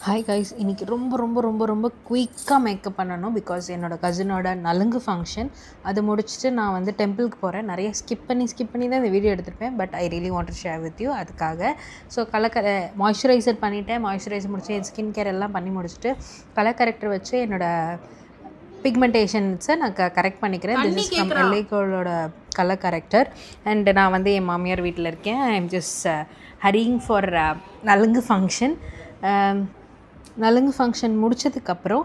Hi guys, இன்றைக்கி ரொம்ப ரொம்ப ரொம்ப ரொம்ப குயிக்காக மேக்கப் பண்ணணும். பிகாஸ் என்னோடய கசினோட நலுங்கு ஃபங்க்ஷன் அது முடிச்சுட்டு நான் வந்து டெம்பிளுக்கு போகிறேன். நிறைய ஸ்கிப் பண்ணி தான் இந்த வீடியோ எடுத்திருப்பேன். But I really want to share with you. அதுக்காக ஸோ மாய்ஸ்சரைசர் பண்ணிவிட்டேன். மாய்ஸ்சரைசர் முடிச்சு என் ஸ்கின் கேர் எல்லாம் பண்ணி முடிச்சுட்டு கலர் கரெக்டர் வச்சு என்னோடய பிக்மெண்டேஷன்ஸை நான் கரெக்ட் பண்ணிக்கிறேன். திஸ் இஸ் ஃப்ரம் எல்லைக்கோளோட கலர் கரெக்டர். அண்ட் நான் வந்து என் மாமியார் வீட்டில் இருக்கேன். I'm just hurrying for nalungu function. Nalungu function முடித்ததுக்கப்புறம்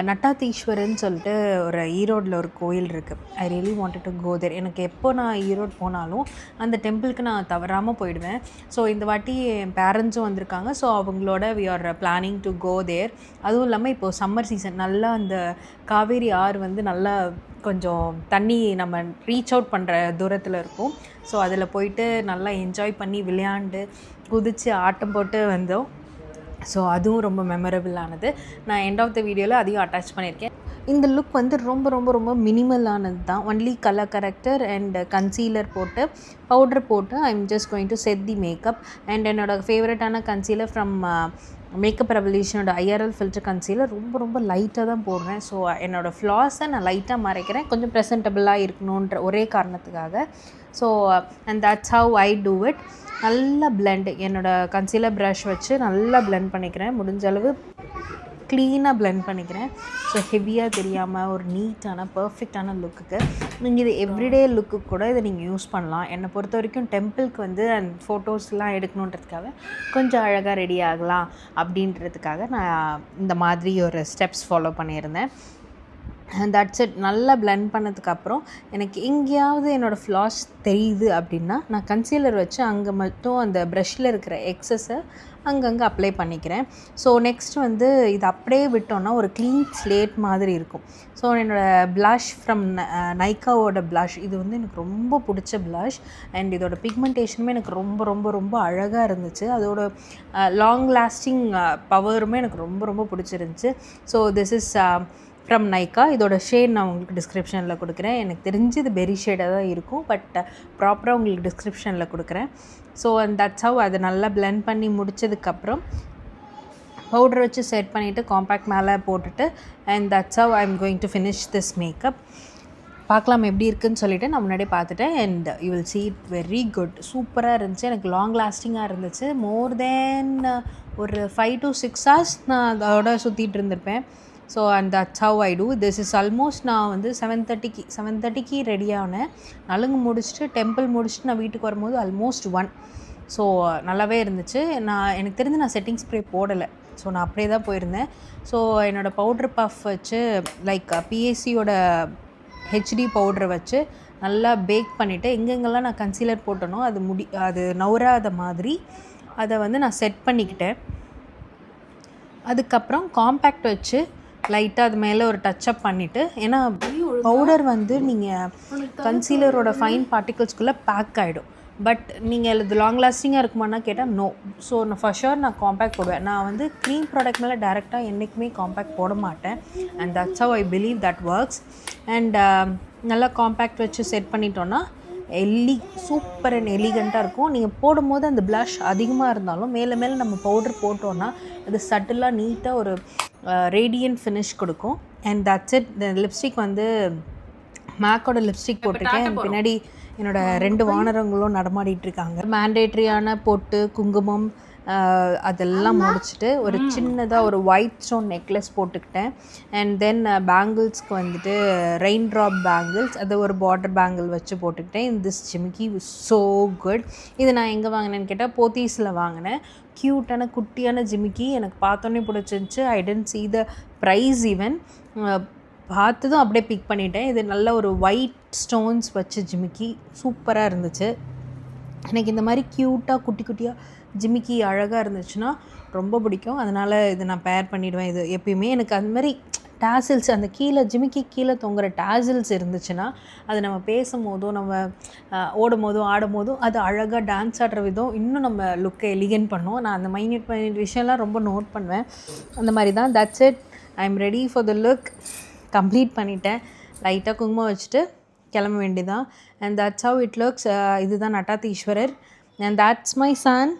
நட்டாத்தீஸ்வரன்னு சொல்லிட்டு ஒரு ஈரோடில் ஒரு கோயில் இருக்குது. I really wanted to go there. எனக்கு எப்போ நான் ஈரோடு போனாலும் அந்த டெம்பிளுக்கு நான் தவறாமல் போயிடுவேன். ஸோ இந்த வாட்டி என் பேரண்ட்ஸும் வந்திருக்காங்க. ஸோ அவங்களோட we are planning to go there. அதுவும் இல்லாமல் இப்போது சம்மர் சீசன், நல்லா அந்த காவேரி ஆறு வந்து நல்லா கொஞ்சம் தண்ணி நம்ம ரீச் அவுட் பண்ணுற தூரத்தில் இருக்கும். ஸோ அதில் போயிட்டு நல்லா என்ஜாய் பண்ணி விளையாண்டு குதித்து ஆட்டம் போட்டு வந்தோம். ஸோ அதுவும் ரொம்ப மெமரபிளானது. நான் எண்ட் ஆஃப் த வீடியோவில் அதையும் அட்டாச் பண்ணியிருக்கேன். இந்த லுக் வந்து ரொம்ப ரொம்ப ரொம்ப மினிமலானது தான். Only colour corrector and concealer போட்டு பவுடர் போட்டு I'm just going to set the makeup. And என்னோடய ஃபேவரட்டான கன்சீலர் ஃப்ரம் மேக்கப் ரெவல்யூஷனோட ஐஆர்எல் ஃபில்டர் கன்சீலர் ரொம்ப ரொம்ப லைட்டாக தான் போடுறேன். ஸோ என்னோடய ஃப்ளாஸை நான் லைட்டாக மறைக்கிறேன், கொஞ்சம் ப்ரெசன்டபுளாக இருக்கணுன்ற ஒரே காரணத்துக்காக. So and that's have I do it. நல்லா பிளெண்ட், என்னோடய கன்சீலர் ப்ரஷ் வச்சு நல்லா பிளெண்ட் பண்ணிக்கிறேன். முடிஞ்ச அளவு க்ளீனாக பிளெண்ட் பண்ணிக்கிறேன். ஸோ ஹெவியாக தெரியாமல் ஒரு நீட்டான பர்ஃபெக்டான லுக்குக்கு. நீங்கள் இது எவ்ரிடே லுக்கு கூட இதை நீங்கள் யூஸ் பண்ணலாம். என்னை பொறுத்த வரைக்கும் டெம்பிளுக்கு வந்து அந்த ஃபோட்டோஸ்லாம் எடுக்கணுன்றதுக்காக கொஞ்சம் அழகாக ரெடி ஆகலாம் அப்படின்றதுக்காக நான் இந்த மாதிரி ஒரு ஸ்டெப்ஸ் ஃபாலோ பண்ணியிருந்தேன். That's it. நல்லா பிளெண்ட் பண்ணதுக்கப்புறம் எனக்கு எங்கேயாவது என்னோடய ஃப்ளாஸ் தெரியுது அப்படின்னா நான் கன்சீலர் வச்சு அங்கே மட்டும் அந்த ப்ரஷ்ஷில் இருக்கிற எக்ஸஸை அங்கங்கே அப்ளை பண்ணிக்கிறேன். ஸோ நெக்ஸ்ட் வந்து இது அப்படியே விட்டோன்னா ஒரு க்ளீன் ஸ்லேட் மாதிரி இருக்கும். ஸோ என்னோடய ப்ளஷ் ஃப்ரம் நைக்காவோட ப்ளஷ், இது வந்து எனக்கு ரொம்ப பிடிச்ச ப்ளஷ். அண்ட் இதோட பிக்மெண்டேஷனுமே எனக்கு ரொம்ப ரொம்ப ரொம்ப அழகாக இருந்துச்சு. அதோட லாங் லாஸ்டிங் பவருமே எனக்கு ரொம்ப ரொம்ப பிடிச்சிருந்துச்சு. So this is from Nykaa. இதோட ஷேட் நான் உங்களுக்கு டிஸ்கிரிப்ஷனில் கொடுக்குறேன். எனக்கு தெரிஞ்சு இது பெரி ஷேடாக தான் இருக்கும், பட் ப்ராப்பராக உங்களுக்கு டிஸ்கிரிப்ஷனில் கொடுக்குறேன். So and that's have. அதை நல்லா பிளெண்ட் பண்ணி முடித்ததுக்கப்புறம் பவுடர் வச்சு செட் பண்ணிவிட்டு காம்பேக்ட் மேலே போட்டுட்டு and that's have I am going to finish this makeup. பார்க்கலாம் எப்படி இருக்குதுன்னு சொல்லிவிட்டு நான் முன்னாடியே பார்த்துட்டேன். And you will see it very good. சூப்பராக இருந்துச்சு. எனக்கு லாங் லாஸ்டிங்காக இருந்துச்சு. மோர் தென் ஒரு 5 to 6 hours நான் அதோட சுற்றிட்டு இருந்திருப்பேன். So and that's have I do this. Is almost நான் வந்து 7:30க்கு ரெடி ஆனேன். நலுங்கு முடிச்சுட்டு டெம்பிள் முடிச்சுட்டு நான் வீட்டுக்கு வரும்போது ஆல்மோஸ்ட் 1. ஸோ நல்லாவே இருந்துச்சு. எனக்கு தெரிஞ்சு நான் செட்டிங் ஸ்ப்ரே போடலை. ஸோ நான் அப்படியே தான் போயிருந்தேன். ஸோ என்னோடய பவுட்ரு பஃப் வச்சு லைக் பிஎஸ்சியோட ஹெச்டி பவுட்ரை வச்சு நல்லா பேக் பண்ணிவிட்டு எங்கெங்கெல்லாம் நான் கன்சீலர் போட்டனோ அது நவுறாத மாதிரி அதை வந்து நான் செட் பண்ணிக்கிட்டேன். அதுக்கப்புறம் காம்பேக்ட் வச்சு லைட்டாக அது மேலே ஒரு டச்சப் பண்ணிவிட்டு, ஏன்னா பவுடர் வந்து நீங்கள் கன்சீலரோட ஃபைன் பார்ட்டிகல்ஸ்குள்ளே பேக் ஆகிடும். பட் நீங்கள் இது லாங் லாஸ்டிங்காக இருக்குமானா கேட்டால் நோ. ஸோ நான் ஃபர் ஷுர் நான் காம்பேக்ட் போடுவேன். நான் வந்து க்ரீம் ப்ராடக்ட் மேலே டேரெக்டாக என்றைக்குமே காம்பேக்ட் போட மாட்டேன். And that's have I believe that works. And நல்லா காம்பேக்ட் வச்சு செட் பண்ணிட்டோன்னா சூப்பர் அண்ட் எலிகண்ட்டாக இருக்கும். நீங்கள் போடும்போது அந்த ப்ளஷ் அதிகமாக இருந்தாலும் மேலே மேலே நம்ம பவுடர் போட்டோன்னா அது சட்டிலாக நீட்டாக ஒரு ரேடியன்ட் ஃபினிஷ் கொடுக்கும். And that's it. இந்த லிப்ஸ்டிக் வந்து மேக்கோட லிப்ஸ்டிக் போட்டிருக்கேன். பின்னாடி என்னோடய 2 வானரங்களும் நடமாடிட்டுருக்காங்க. மேண்டேட்ரியான பொட்டு குங்குமம் அதெல்லாம் முடிச்சுட்டு ஒரு சின்னதாக ஒரு ஒயிட் ஸ்டோன் நெக்லஸ் போட்டுக்கிட்டேன். அண்ட் தென் பேங்கிள்ஸ்க்கு வந்துட்டு ரெயின் ட்ராப் பேங்கிள்ஸ், அது ஒரு பார்டர் பேங்கிள் வச்சு போட்டுக்கிட்டேன். திஸ் ஜிமிக்கி ஸோ குட். இது நான் எங்கே வாங்கினேன்னு கேட்டால் போத்தீஸில் வாங்கினேன். க்யூட்டான குட்டியான ஜிமிக்கி எனக்கு பார்த்தோன்னே பிடிச்சிருந்துச்சு. I tend see the price even. பார்த்ததும் அப்படியே பிக் பண்ணிட்டேன். இது நல்ல ஒரு ஒயிட் ஸ்டோன்ஸ் வச்சு ஜிமிக்கி சூப்பராக இருந்துச்சு. எனக்கு இந்த மாதிரி க்யூட்டாக குட்டி குட்டியாக ஜிமிக்கி அழகாக இருந்துச்சுன்னா ரொம்ப பிடிக்கும். அதனால் இது நான் பேர் பண்ணிவிடுவேன். இது எப்பயுமே எனக்கு அந்த மாதிரி டேசில்ஸ், அந்த கீழே ஜிமிக்கி கீழே தொங்குற டேசில்ஸ் இருந்துச்சுன்னா அது நம்ம பேசும்போதோ நம்ம ஓடும்போதும் ஆடும்போதும் அது அழகாக டான்ஸ் ஆடுற விதம் இன்னும் நம்ம லுக்கை எலிகன் பண்ணோம். நான் அந்த மைன்யூட் விஷயம்லாம் ரொம்ப நோட் பண்ணுவேன். அந்த மாதிரி தான். That's it. I'm ready for the look. Complete பண்ணிட்டேன். லைட்டாக குங்குமம் வச்சுட்டு கிளம்ப வேண்டியதான். And that's how it looks. இதுதான் Nattatheeswarar. And that's my son.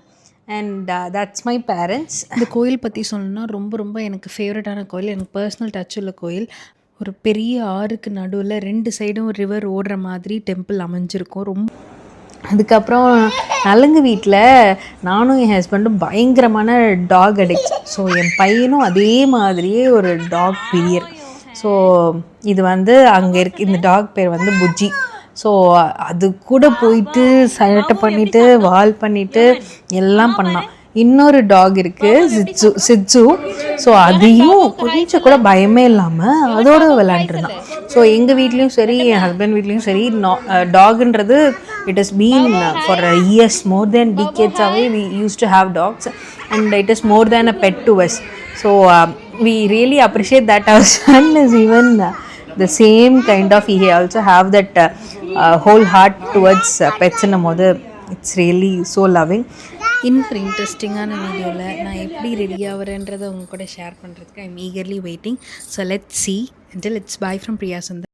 And that's my parents. இந்த கோயில் பற்றி சொல்லணும்னா ரொம்ப ரொம்ப எனக்கு ஃபேவரட்டான கோயில், எனக்கு பர்சனல் டச் உள்ள கோயில். ஒரு பெரிய ஆறுக்கு நடுவில் 2 சைடும் ரிவர் ஓடுற மாதிரி டெம்பிள் அமைஞ்சிருக்கும். ரொம்ப அதுக்கப்புறம் நலுங்கு வீட்டில் நானும் என் ஹஸ்பண்டும் பயங்கரமான டாக் அடிக்ட். ஸோ என் பையனும் அதே மாதிரியே ஒரு டாக் பிரியர். ஸோ இது வந்து அங்கே இருக்கு, இந்த டாக் பேர் வந்து புஜ்ஜி. ஸோ அது கூட போயிட்டு சட்டை பண்ணிவிட்டு வால் பண்ணிவிட்டு எல்லாம் பண்ணான். இன்னொரு டாக் இருக்குது சிட்சு. ஸோ அதையும் கொஞ்சம் கூட பயமே இல்லாமல் அதோடு விளையாண்டுருந்தான். ஸோ எங்கள் வீட்லேயும் சரி என் ஹஸ்பண்ட் வீட்லேயும் சரி டாக்ன்றது it is been for years, more than டிகேட்ஸாகவே we use to have dogs and it is more than a pet to us. So we really appreciate that our son is even the same kind of, he also have that whole heart towards pets போது it's really so loving. இன்னொரு இன்ட்ரெஸ்டிங்கான வீடியோவில் நான் எப்படி ready ஆகிறேன்றதை உங்க கூட share பண்ணுறதுக்கு I am eagerly waiting. So let's see. Until it's bye from Priya Sundar.